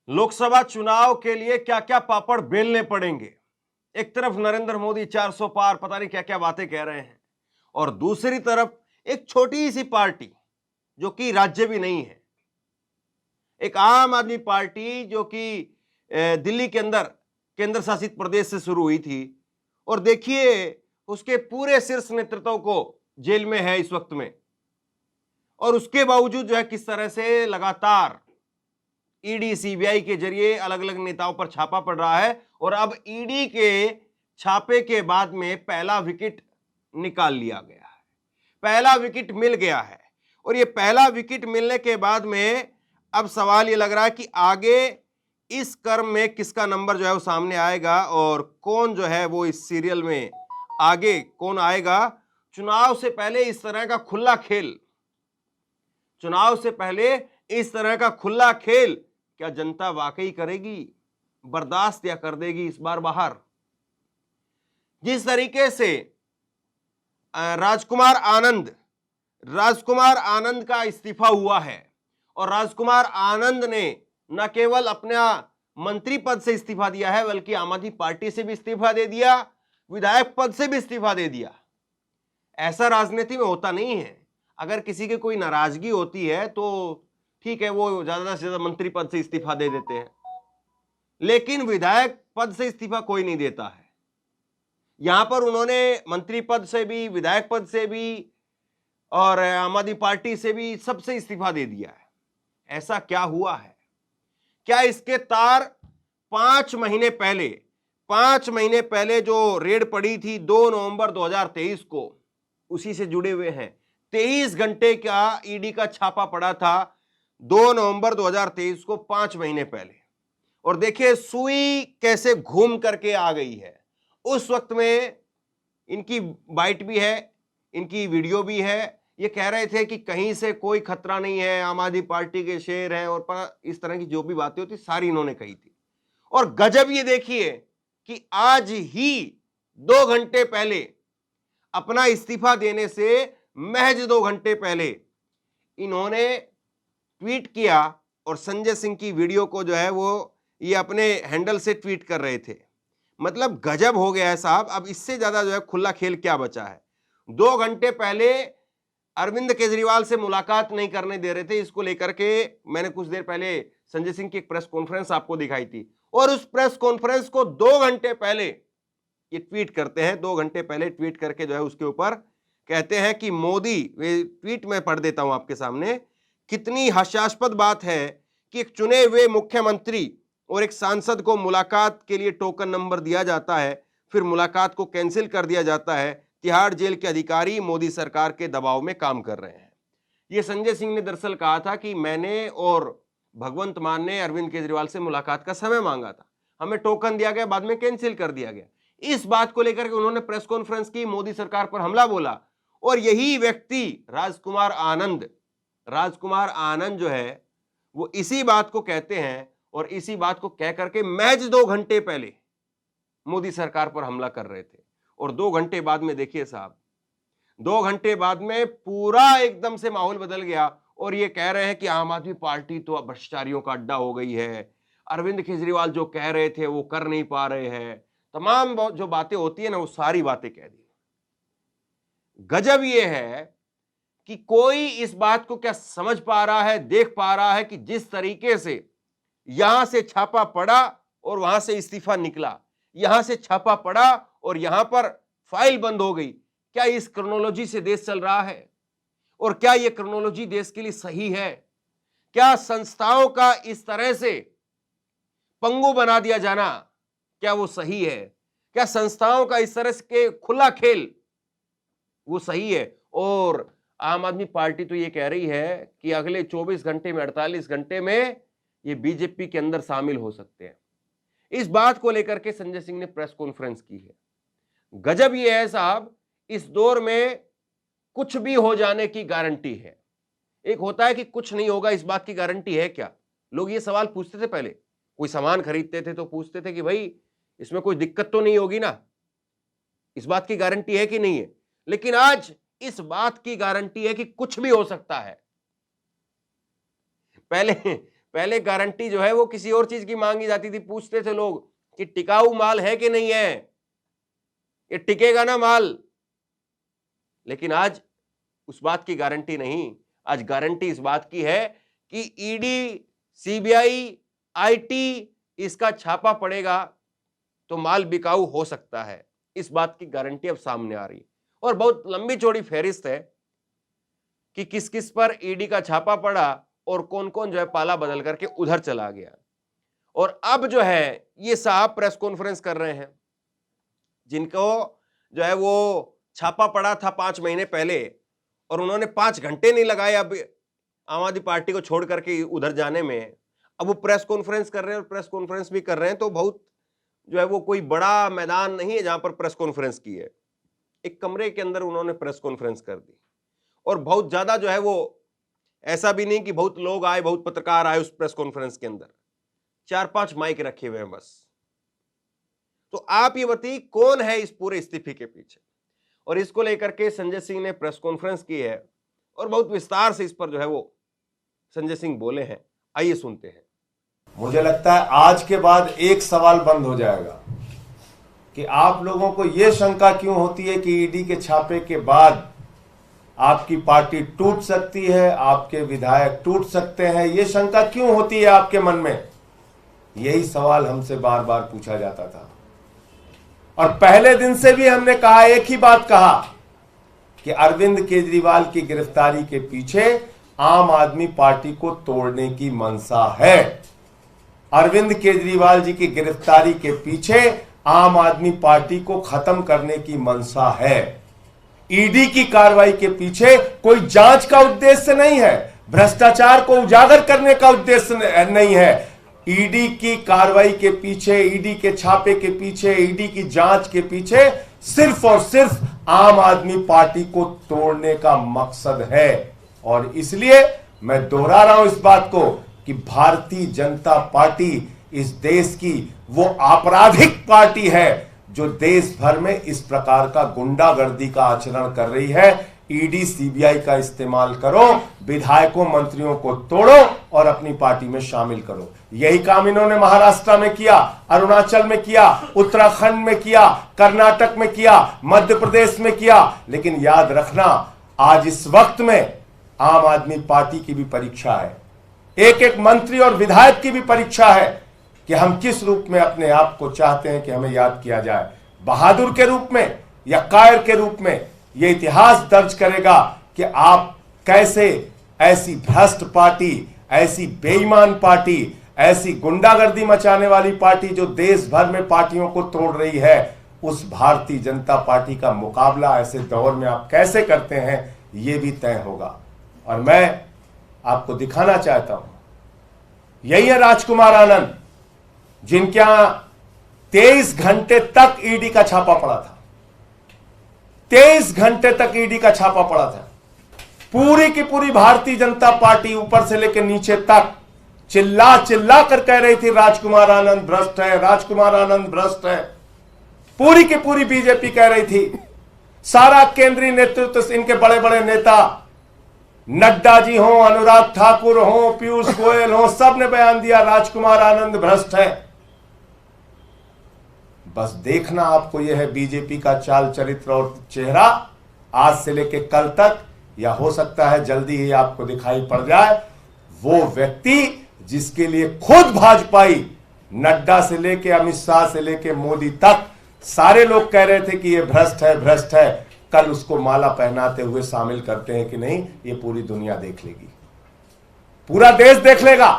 लोकसभा चुनाव के लिए क्या क्या पापड़ बेलने पड़ेंगे। एक तरफ नरेंद्र मोदी 400 पार पता नहीं क्या क्या बातें कह रहे हैं, और दूसरी तरफ एक छोटी सी पार्टी जो कि राज्य भी नहीं है, एक आम आदमी पार्टी जो कि दिल्ली के अंदर केंद्र शासित प्रदेश से शुरू हुई थी, और देखिए उसके पूरे शीर्ष नेतृत्व को जेल में है इस वक्त में, और उसके बावजूद जो है किस तरह से लगातार ईडी सीबीआई के जरिए अलग अलग नेताओं पर छापा पड़ रहा है। और अब ईडी के छापे के बाद में पहला विकेट निकाल लिया गया है, पहला विकेट मिल गया है। और ये पहला विकेट मिलने के बाद में अब सवाल ये लग रहा है कि आगे इस क्रम में किसका नंबर जो है वो सामने आएगा, और कौन जो है वो इस सीरियल में आगे कौन आएगा। चुनाव से पहले इस तरह का खुला खेल, चुनाव से पहले इस तरह का खुला खेल क्या जनता वाकई करेगी, बर्दाश्त या कर देगी इस बार बाहर। जिस तरीके से राजकुमार आनंद का इस्तीफा हुआ है, और राजकुमार आनंद ने न केवल अपना मंत्री पद से इस्तीफा दिया है, बल्कि आम आदमी पार्टी से भी इस्तीफा दे दिया, विधायक पद से भी इस्तीफा दे दिया। ऐसा राजनीति में होता नहीं है। अगर किसी की कोई नाराजगी होती है तो ठीक है, वो ज्यादा से ज्यादा मंत्री पद से इस्तीफा दे देते हैं, लेकिन विधायक पद से इस्तीफा कोई नहीं देता है। यहां पर उन्होंने मंत्री पद से भी, विधायक पद से भी और आम आदमी पार्टी से भी सबसे इस्तीफा दे दिया है। ऐसा क्या हुआ है? क्या इसके तार 5 महीने पहले जो रेड पड़ी थी 2 नवंबर 2023 को, उसी से जुड़े हुए हैं? 23 घंटे का ईडी का छापा पड़ा था 2 नवंबर 2023 को, 5 महीने पहले। और देखिए सुई कैसे घूम करके आ गई है। उस वक्त में इनकी बाइट भी है, इनकी वीडियो भी है। ये कह रहे थे कि कहीं से कोई खतरा नहीं है, आम आदमी पार्टी के शेर हैं, और इस तरह की जो भी बातें होती सारी इन्होंने कही थी। और गजब ये देखिए कि आज ही 2 घंटे पहले, अपना इस्तीफा देने से महज 2 घंटे पहले इन्होंने ट्वीट किया, और संजय सिंह की वीडियो को जो है वो ये अपने हैंडल से ट्वीट कर रहे थे। मतलब गजब हो गया है साहब। अब इससे ज्यादा जो है खुला खेल क्या बचा है? 2 घंटे पहले अरविंद केजरीवाल से मुलाकात नहीं करने दे रहे थे। इसको लेकर के मैंने कुछ देर पहले संजय सिंह की एक प्रेस कॉन्फ्रेंस आपको दिखाई थी, और उस प्रेस कॉन्फ्रेंस को 2 घंटे पहले ये ट्वीट करते हैं। 2 घंटे पहले ट्वीट करके जो है उसके ऊपर कहते हैं कि मोदी, वे ट्वीट में पढ़ देता हूं आपके सामने, कितनी हास्यास्पद बात है कि एक चुने हुए मुख्यमंत्री और एक सांसद को मुलाकात के लिए टोकन नंबर दिया जाता है, फिर मुलाकात को कैंसिल कर दिया जाता है। तिहाड़ जेल के अधिकारी मोदी सरकार के दबाव में काम कर रहे हैं। यह संजय सिंह ने दरअसल कहा था कि मैंने और भगवंत मान ने अरविंद केजरीवाल से मुलाकात का समय मांगा था, हमें टोकन दिया गया, बाद में कैंसिल कर दिया गया। इस बात को लेकर के उन्होंने प्रेस कॉन्फ्रेंस की, मोदी सरकार पर हमला बोला। और यही व्यक्ति राजकुमार आनंद जो है वो इसी बात को कहते हैं, और इसी बात को कह करके महज 2 घंटे पहले मोदी सरकार पर हमला कर रहे थे। और 2 घंटे बाद में देखिए साहब, 2 घंटे बाद में पूरा एकदम से माहौल बदल गया, और ये कह रहे हैं कि आम आदमी पार्टी तो अब भ्रष्टाचारियों का अड्डा हो गई है, अरविंद केजरीवाल जो कह रहे थे वो कर नहीं पा रहे हैं, तमाम जो बातें होती है ना वो सारी बातें कह दी। गजब ये है कि कोई इस बात को क्या समझ पा रहा है, देख पा रहा है कि जिस तरीके से यहां से छापा पड़ा और वहां से इस्तीफा निकला, यहां से छापा पड़ा और यहां पर फाइल बंद हो गई, क्या इस क्रोनोलॉजी से देश चल रहा है? और क्या यह क्रोनोलॉजी देश के लिए सही है? क्या संस्थाओं का इस तरह से पंगु बना दिया जाना, क्या वो सही है? क्या संस्थाओं का इस तरह के खुला खेल वो सही है? और आम आदमी पार्टी तो ये कह रही है कि अगले 24 घंटे में, 48 घंटे में ये बीजेपी के अंदर शामिल हो सकते हैं। इस बात को लेकर के संजय सिंह ने प्रेस कॉन्फ्रेंस की है। गजब ये है साहब, इस दौर में कुछ भी हो जाने की गारंटी है। एक होता है कि कुछ नहीं होगा, इस बात की गारंटी है क्या? लोग ये सवाल पूछते थे पहले, कोई सामान खरीदते थे तो पूछते थे कि भाई इसमें कोई दिक्कत तो नहीं होगी ना, इस बात की गारंटी है कि नहीं है? लेकिन आज इस बात की गारंटी है कि कुछ भी हो सकता है। पहले गारंटी जो है वो किसी और चीज की मांगी जाती थी। पूछते थे लोग कि टिकाऊ माल है कि नहीं है, ये टिकेगा ना माल। लेकिन आज उस बात की गारंटी नहीं, आज गारंटी इस बात की है कि ईडी, सीबीआई, आईटी इसका छापा पड़ेगा तो माल बिकाऊ हो सकता है। इस बात की गारंटी अब सामने आ रही है और बहुत लंबी चौड़ी फहरिस्त है कि किस किस पर ईडी का छापा पड़ा और कौन कौन जो है पाला बदल करके उधर चला गया। और अब जो है ये साहब प्रेस कॉन्फ्रेंस कर रहे हैं, जिनको जो है वो छापा पड़ा था 5 महीने पहले और उन्होंने 5 घंटे नहीं लगाए अब आम आदमी पार्टी को छोड़ करके उधर जाने में। अब वो प्रेस कॉन्फ्रेंस कर रहे हैं और प्रेस कॉन्फ्रेंस भी कर रहे हैं तो बहुत जो है वो कोई बड़ा मैदान नहीं है जहां पर प्रेस कॉन्फ्रेंस की है। एक कमरे के अंदर उन्होंने प्रेस कॉन्फ्रेंस कर दी और बहुत ज्यादा जो है वो ऐसा भी नहीं कि बहुत लोग आए, बहुत पत्रकार आए उस प्रेस कॉन्फ्रेंस के अंदर, 4-5 माइक रखे हुए हैं बस। तो आप ये बताइए कौन है इस पूरे इस्तीफे के पीछे। और इसको लेकर के संजय सिंह ने प्रेस कॉन्फ्रेंस की है और बहुत विस्तार से इस पर जो है वो संजय सिंह बोले हैं। आइए सुनते हैं। मुझे लगता है आज के बाद एक सवाल बंद हो जाएगा कि आप लोगों को यह शंका क्यों होती है कि ईडी के छापे के बाद आपकी पार्टी टूट सकती है, आपके विधायक टूट सकते हैं। यह शंका क्यों होती है आपके मन में? यही सवाल हमसे बार बार पूछा जाता था और पहले दिन से भी हमने कहा, एक ही बात कहा कि अरविंद केजरीवाल की गिरफ्तारी के पीछे आम आदमी पार्टी को तोड़ने की मंशा है। अरविंद केजरीवाल जी की गिरफ्तारी के पीछे आम आदमी पार्टी को खत्म करने की मंशा है। ईडी की कार्रवाई के पीछे कोई जांच का उद्देश्य नहीं है, भ्रष्टाचार को उजागर करने का उद्देश्य नहीं है। ईडी की कार्रवाई के पीछे, ईडी के छापे के पीछे, ईडी की जांच के पीछे सिर्फ और सिर्फ आम आदमी पार्टी को तोड़ने का मकसद है। और इसलिए मैं दोहरा रहा हूं इस बात को कि भारतीय जनता पार्टी इस देश की वो आपराधिक पार्टी है जो देश भर में इस प्रकार का गुंडागर्दी का आचरण कर रही है। ईडी, सीबीआई का इस्तेमाल करो, विधायकों, मंत्रियों को तोड़ो और अपनी पार्टी में शामिल करो। यही काम इन्होंने महाराष्ट्र में किया, अरुणाचल में किया, उत्तराखंड में किया, कर्नाटक में किया, मध्य प्रदेश में किया। लेकिन याद रखना, आज इस वक्त में आम आदमी पार्टी की भी परीक्षा है, एक एक मंत्री और विधायक की भी परीक्षा है कि हम किस रूप में अपने आप को चाहते हैं कि हमें याद किया जाए, बहादुर के रूप में या कायर के रूप में। यह इतिहास दर्ज करेगा कि आप कैसे ऐसी भ्रष्ट पार्टी, ऐसी बेईमान पार्टी, ऐसी गुंडागर्दी मचाने वाली पार्टी जो देश भर में पार्टियों को तोड़ रही है, उस भारतीय जनता पार्टी का मुकाबला ऐसे दौर में आप कैसे करते हैं, यह भी तय होगा। और मैं आपको दिखाना चाहता हूं, यही है राजकुमार आनंद, जिनके यहां 23 घंटे तक ईडी का छापा पड़ा था। 23 घंटे तक ईडी का छापा पड़ा था। पूरी की पूरी भारतीय जनता पार्टी ऊपर से लेकर नीचे तक चिल्ला चिल्ला कर कह रही थी राजकुमार आनंद भ्रष्ट है, राजकुमार आनंद भ्रष्ट है। पूरी की पूरी बीजेपी कह रही थी, सारा केंद्रीय नेतृत्व, इनके बड़े बड़े नेता, नड्डा जी हो, अनुराग ठाकुर हो, पीयूष गोयल हो, सब ने बयान दिया राजकुमार आनंद भ्रष्ट है। बस देखना आपको यह है बीजेपी का चाल चरित्र और चेहरा आज से लेकर कल तक, या हो सकता है जल्दी ही आपको दिखाई पड़ जाए, वो व्यक्ति जिसके लिए खुद भाजपाई, नड्डा से लेकर अमित शाह से लेकर मोदी तक सारे लोग कह रहे थे कि यह भ्रष्ट है, भ्रष्ट है, कल उसको माला पहनाते हुए शामिल करते हैं कि नहीं, ये पूरी दुनिया देख लेगी, पूरा देश देख लेगा।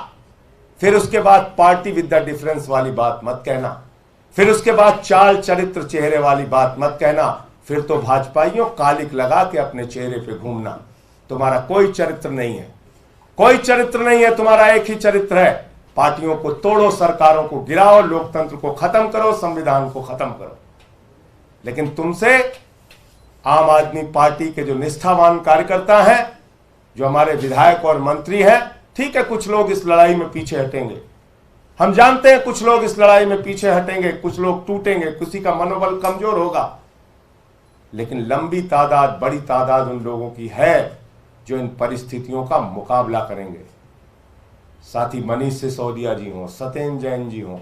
फिर उसके बाद पार्टी विद द डिफरेंस वाली बात मत कहना, फिर उसके बाद चाल चरित्र चेहरे वाली बात मत कहना। फिर तो भाजपाइयों कालिक लगा के अपने चेहरे पे घूमना। तुम्हारा कोई चरित्र नहीं है, कोई चरित्र नहीं है, तुम्हारा एक ही चरित्र है, पार्टियों को तोड़ो, सरकारों को गिराओ, लोकतंत्र को खत्म करो, संविधान को खत्म करो। लेकिन तुमसे आम आदमी पार्टी के जो निष्ठावान कार्यकर्ता हैं, जो हमारे विधायक और मंत्री हैं, ठीक है, कुछ लोग इस लड़ाई में पीछे हटेंगे, हम जानते हैं कुछ लोग इस लड़ाई में पीछे हटेंगे, कुछ लोग टूटेंगे, किसी का मनोबल कमजोर होगा, लेकिन लंबी तादाद, बड़ी तादाद उन लोगों की है जो इन परिस्थितियों का मुकाबला करेंगे। साथ ही मनीष सिसोदिया जी हों, सत्येंद्र जैन जी हों,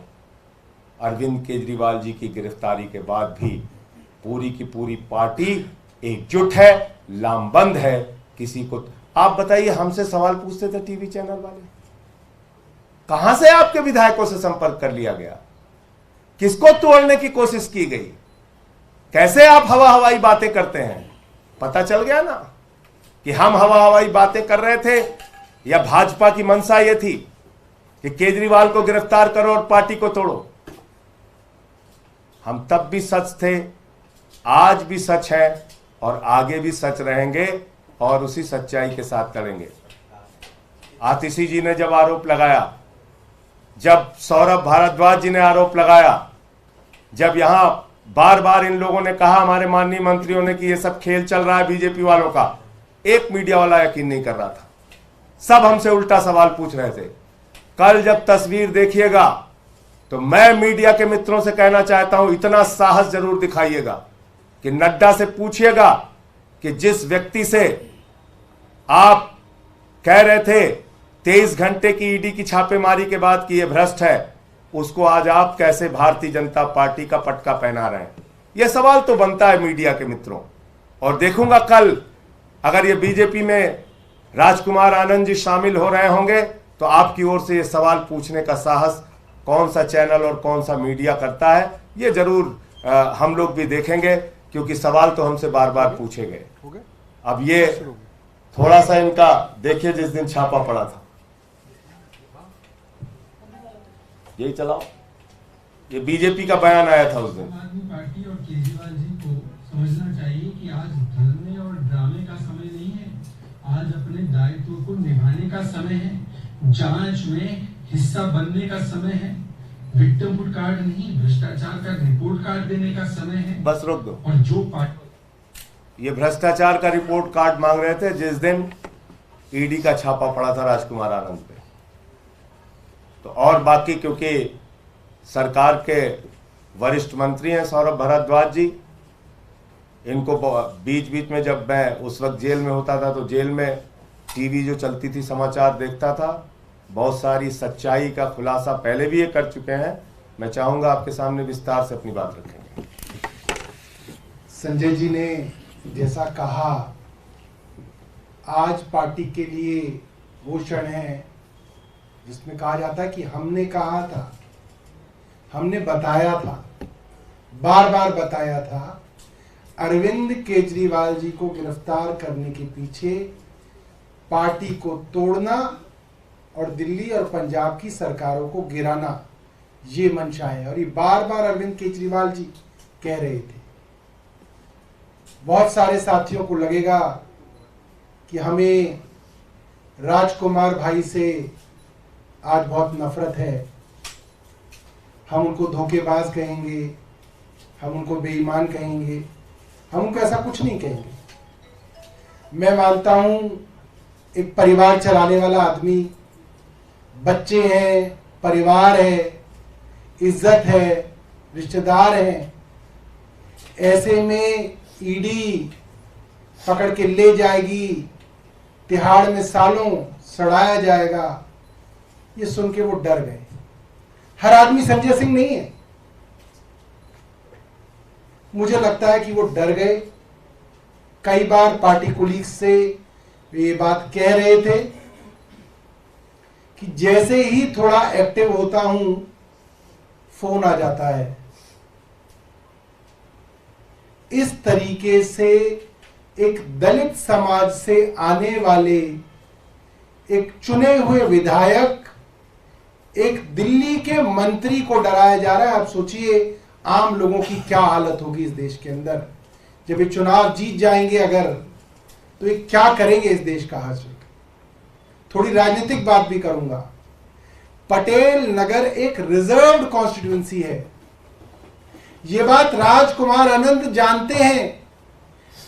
अरविंद केजरीवाल जी की गिरफ्तारी के बाद भी पूरी की पूरी पार्टी एकजुट है, लामबंद है। किसी को आप बताइए, हमसे सवाल पूछते थे टीवी चैनल वाले, कहां से आपके विधायकों से संपर्क कर लिया गया, किसको तोड़ने की कोशिश की गई, कैसे आप हवा हवाई बातें करते हैं? पता चल गया ना कि हम हवा हवाई बातें कर रहे थे, या भाजपा की मंशा यह थी कि केजरीवाल को गिरफ्तार करो और पार्टी को तोड़ो। हम तब भी सच थे, आज भी सच है और आगे भी सच रहेंगे और उसी सच्चाई के साथ करेंगे। आतिशी जी ने जब आरोप लगाया, जब सौरभ भारद्वाज जी ने आरोप लगाया, जब यहां बार बार इन लोगों ने कहा, हमारे माननीय मंत्रियों ने, कि ये सब खेल चल रहा है बीजेपी वालों का, एक मीडिया वाला यकीन नहीं कर रहा था। सब हमसे उल्टा सवाल पूछ रहे थे। कल जब तस्वीर देखिएगा तो मैं मीडिया के मित्रों से कहना चाहता हूं, इतना साहस जरूर दिखाइएगा कि नड्डा से पूछिएगा कि जिस व्यक्ति से आप कह रहे थे 23 घंटे की ईडी की छापेमारी के बाद कि यह भ्रष्ट है, उसको आज आप कैसे भारतीय जनता पार्टी का पटका पहना रहे हैं? यह सवाल तो बनता है मीडिया के मित्रों। और देखूंगा कल अगर ये बीजेपी में राजकुमार आनंद जी शामिल हो रहे होंगे तो आपकी ओर से ये सवाल पूछने का साहस कौन सा चैनल और कौन सा मीडिया करता है, ये जरूर हम लोग भी देखेंगे, क्योंकि सवाल तो हमसे बार बार पूछे गए। अब ये थोड़ा सा इनका देखिए, जिस दिन छापा पड़ा था, यही चलाओ, ये बीजेपी का बयान आया था उस दिन। आम आदमी पार्टी और केजरीवाल जी को समझना चाहिए कि आज धरने और ड्रामे का समय नहीं है, आज अपने दायित्व को निभाने का समय है, जांच में हिस्सा बनने का समय है, विक्टिमहुड कार्ड नहीं, भ्रष्टाचार का रिपोर्ट कार्ड देने का समय है। बस रोक दो। और जो पार्टी ये भ्रष्टाचार का रिपोर्ट कार्ड मांग रहे थे जिस दिन ईडी का छापा पड़ा था राजकुमार आनंद पे। तो और बाकी, क्योंकि सरकार के वरिष्ठ मंत्री हैं सौरभ भारद्वाज जी, इनको बीच बीच में, जब मैं उस वक्त जेल में होता था तो जेल में टीवी जो चलती थी, समाचार देखता था, बहुत सारी सच्चाई का खुलासा पहले भी ये कर चुके हैं। मैं चाहूंगा आपके सामने विस्तार से अपनी बात रखेंगे। संजय जी ने जैसा कहा, आज पार्टी के लिए वो क्षण है जिसमें कहा जाता है कि हमने कहा था, हमने बताया था, बार बार बताया था, अरविंद केजरीवाल जी को गिरफ्तार करने के पीछे पार्टी को तोड़ना और दिल्ली और पंजाब की सरकारों को गिराना, ये मंशा है। और ये बार बार अरविंद केजरीवाल जी कह रहे थे। बहुत सारे साथियों को लगेगा कि हमें राजकुमार भाई से आज बहुत नफरत है, हम उनको धोखेबाज कहेंगे, हम उनको बेईमान कहेंगे, हम उनको ऐसा कुछ नहीं कहेंगे। मैं मानता हूं एक परिवार चलाने वाला आदमी, बच्चे हैं, परिवार है, इज्जत है, रिश्तेदार हैं, ऐसे में ईडी पकड़ के ले जाएगी, तिहाड़ में सालों सड़ाया जाएगा, ये सुन के वो डर गए। हर आदमी संजय सिंह नहीं है, मुझे लगता है कि वो डर गए। कई बार पार्टी कोलीग्स से ये बात कह रहे थे कि जैसे ही थोड़ा एक्टिव होता हूं फोन आ जाता है। इस तरीके से एक दलित समाज से आने वाले एक चुने हुए विधायक, एक दिल्ली के मंत्री को डराया जा रहा है। आप सोचिए आम लोगों की क्या हालत होगी इस देश के अंदर जब ये चुनाव जीत जाएंगे अगर, तो ये क्या करेंगे इस देश का हाल। थोड़ी राजनीतिक बात भी करूंगा। पटेल नगर एक रिजर्व्ड कॉन्स्टिट्यूएंसी है। ये बात राजकुमार आनंद जानते हैं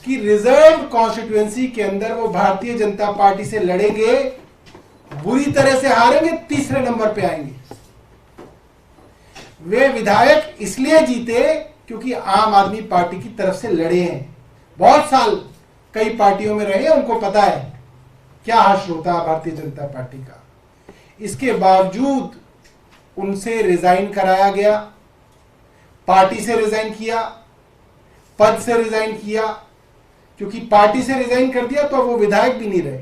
कि रिजर्व्ड कॉन्स्टिट्यूएंसी के अंदर वो भारतीय जनता पार्टी से लड़ेंगे, बुरी तरह से हारेंगे, तीसरे नंबर पे आएंगे। वे विधायक इसलिए जीते क्योंकि आम आदमी पार्टी की तरफ से लड़े हैं, बहुत साल कई पार्टियों में रहे हैं, उनको पता है क्या हाश होता है भारतीय जनता पार्टी का। इसके बावजूद उनसे रिजाइन कराया गया, पार्टी से रिजाइन किया, पद से रिजाइन किया, क्योंकि पार्टी से रिजाइन कर दिया तो वो विधायक भी नहीं रहे।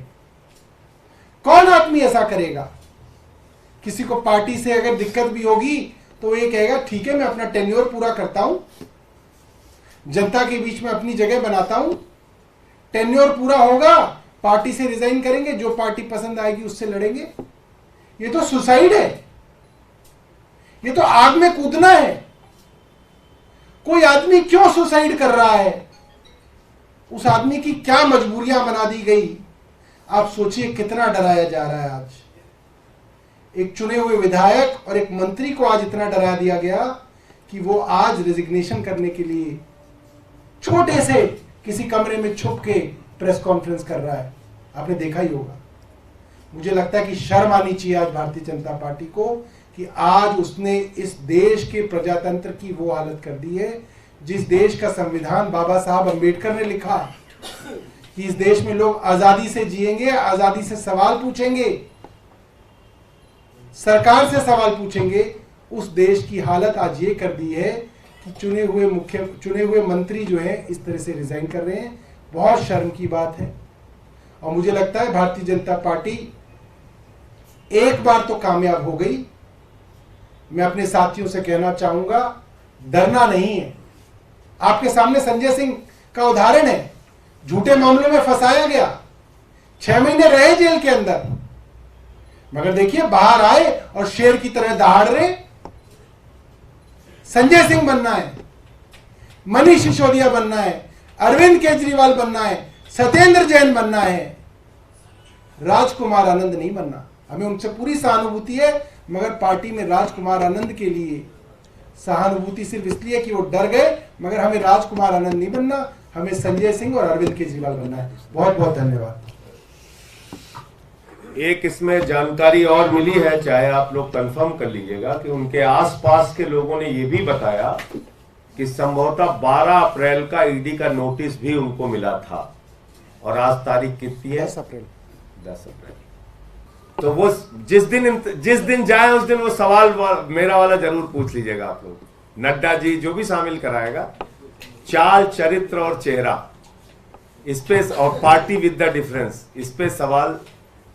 कौन आदमी ऐसा करेगा? किसी को पार्टी से अगर दिक्कत भी होगी तो ये कहेगा ठीक है मैं अपना टेन्योर पूरा करता हूं, जनता के बीच में अपनी जगह बनाता हूं, टेन्योर पूरा होगा, पार्टी से रिजाइन करेंगे, जो पार्टी पसंद आएगी उससे लड़ेंगे। ये तो सुसाइड है, ये तो आग में कूदना है। कोई आदमी क्यों सुसाइड कर रहा है? उस आदमी की क्या मजबूरियां बना दी गई? आप सोचिए कितना डराया जा रहा है। आज एक चुने हुए विधायक और एक मंत्री को आज इतना डरा दिया गया कि वो आज रेजिग्नेशन करने के लिए छोटे से किसी कमरे में छुप के प्रेस कॉन्फ्रेंस कर रहा है। आपने देखा ही होगा। मुझे लगता है कि शर्म आनी चाहिए आज भारतीय जनता पार्टी को कि आज उसने इस देश के प्रजातंत्र की वो हालत कर दी है जिस देश का संविधान बाबा साहब अंबेडकर ने लिखा कि इस देश में लोग आजादी से जिएंगे, आजादी से सवाल पूछेंगे, सरकार से सवाल पूछेंगे। उस देश की हालत आज ये कर दी है कि चुने हुए मंत्री जो है इस तरह से रिजाइन कर रहे हैं। बहुत शर्म की बात है। और मुझे लगता है भारतीय जनता पार्टी एक बार तो कामयाब हो गई। मैं अपने साथियों से कहना चाहूंगा, डरना नहीं है। आपके सामने संजय सिंह का उदाहरण है, झूठे मामलों में फंसाया गया, 6 महीने रहे जेल के अंदर, मगर देखिए बाहर आए और शेर की तरह दहाड़ रहे। संजय सिंह बनना है, मनीष सिसोदिया बनना है, अरविंद केजरीवाल बनना है, सत्येंद्र जैन बनना है, राजकुमार आनंद नहीं बनना। हमें उनसे पूरी सहानुभूति है, मगर पार्टी में राजकुमार आनंद के लिए सहानुभूति सिर्फ इसलिए कि वो डर गए, मगर हमें राजकुमार आनंद नहीं बनना, हमें संजय सिंह और अरविंद केजरीवाल बनना है। बहुत बहुत धन्यवाद। एक इसमें जानकारी और मिली है, चाहे आप लोग कंफर्म कर लीजिएगा, कि उनके आसपास के लोगों ने ये भी बताया कि संभवतः 12 अप्रैल का ईडी का नोटिस भी उनको मिला था। और आज तारीख कितनी है? 10 अप्रैल। 10 अप्रैल। तो वो जिस दिन जाए उस दिन वो सवाल मेरा वाला जरूर पूछ लीजिएगा आप लोग। नड्डा जी जो भी शामिल कराएगा, चाल, चरित्र और चेहरा, इस पे, और पार्टी विद द डिफरेंस, इस पे सवाल,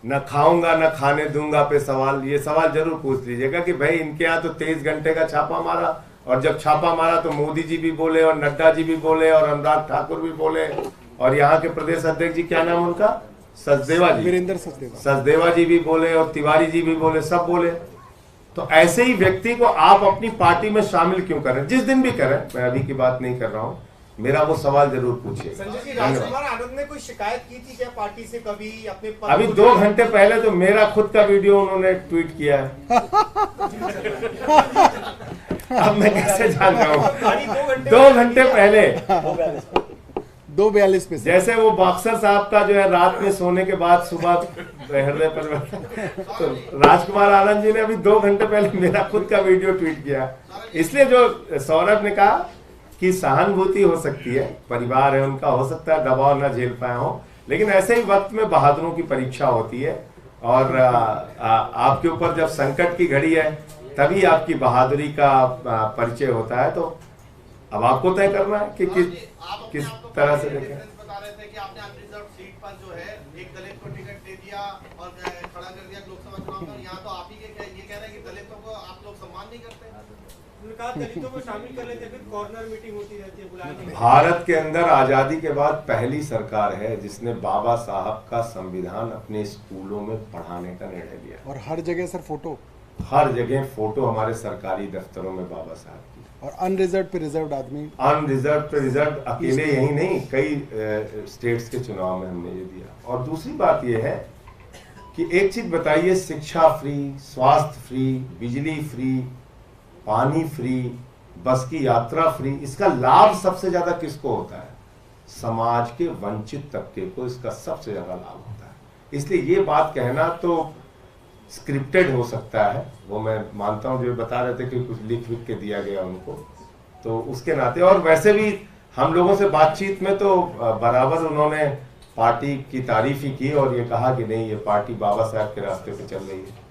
न खाऊंगा न खाने दूंगा पे सवाल, ये सवाल जरूर पूछ लीजिएगा कि भाई इनके यहाँ तो 23 घंटे का छापा मारा, और जब छापा मारा तो मोदी जी भी बोले और नड्डा जी भी बोले और अनुराग ठाकुर भी बोले, और यहाँ के प्रदेश अध्यक्ष जी, क्या नाम उनका, सचदेवा जी, वीरेंद्र सचदेवा जी भी बोले और तिवारी जी भी बोले, सब बोले। तो ऐसे ही व्यक्ति को आप अपनी पार्टी में शामिल क्यों करें? जिस दिन भी करें, मैं अभी की बात नहीं कर रहा हूँ, मेरा वो सवाल जरूर पूछिए। संजय जी, राजकुमार आनंद ने कोई शिकायत की थी क्या पार्टी से कभी अपने पद? अभी 2 घंटे पहले तो मेरा खुद का वीडियो उन्होंने ट्वीट किया है। अब मैं कैसे जान रहा हूँ? 2 घंटे पहले 2:42 पे जैसे वो बॉक्सर साहब का जो है रात में सोने के बाद सुबह हृदय पर, तो राजकुमार आनंद जी ने अभी 2 घंटे पहले मेरा खुद का वीडियो ट्वीट किया। इसलिए जो सौरभ ने कहा कि सहानुभूति हो सकती है, परिवार है उनका, हो सकता है दबाव न झेल पाए हो, लेकिन ऐसे ही वक्त में बहादुरों की परीक्षा होती है। और आपके ऊपर जब संकट की घड़ी है तभी आपकी बहादुरी का परिचय होता है। तो अब आपको तय करना है कि किस तरह से देखें। बता रहे थे कि आपने अनरिजर्व सीट पर जो है एक दलित को टिकट दे दिया और खड़ा कर दिया लोकसभा चुनाव में। यहाँ तो आप ही ये कह रहे हैं कि दलितों को आप लोग सम्मान नहीं करते। उन्होंने कहा दलितों को शामिल कर लेते, फिर कॉर्नर मीटिंग होती रहती है, बुलाने। भारत के अंदर आजादी के बाद पहली सरकार है जिसने बाबा साहब का संविधान अपने स्कूलों में पढ़ाने का निर्णय लिया। और हर जगह सर फोटो, हर जगह फोटो हमारे सरकारी दफ्तरों में बाबा साहब की। और अनरिजर्व पे रिजर्व आदमी, अनरिजर्व पे रिजर्व, अकेले यही नहीं, कई स्टेट्स के चुनाव में हमने ये दिया। और दूसरी बात ये है कि एक चीज बताइए, शिक्षा फ्री, स्वास्थ्य फ्री, बिजली फ्री, पानी फ्री, बस की यात्रा फ्री, इसका लाभ सबसे ज्यादा किसको होता है? समाज के वंचित तबके को इसका सबसे ज्यादा लाभ होता है। इसलिए ये बात कहना तो स्क्रिप्टेड हो सकता है, वो मैं मानता हूँ, जो बता रहे थे कि कुछ लिख के दिया गया उनको, तो उसके नाते। और वैसे भी हम लोगों से बातचीत में तो बराबर उन्होंने पार्टी की तारीफ ही की और ये कहा कि नहीं, ये पार्टी बाबा साहब के रास्ते पे चल रही है।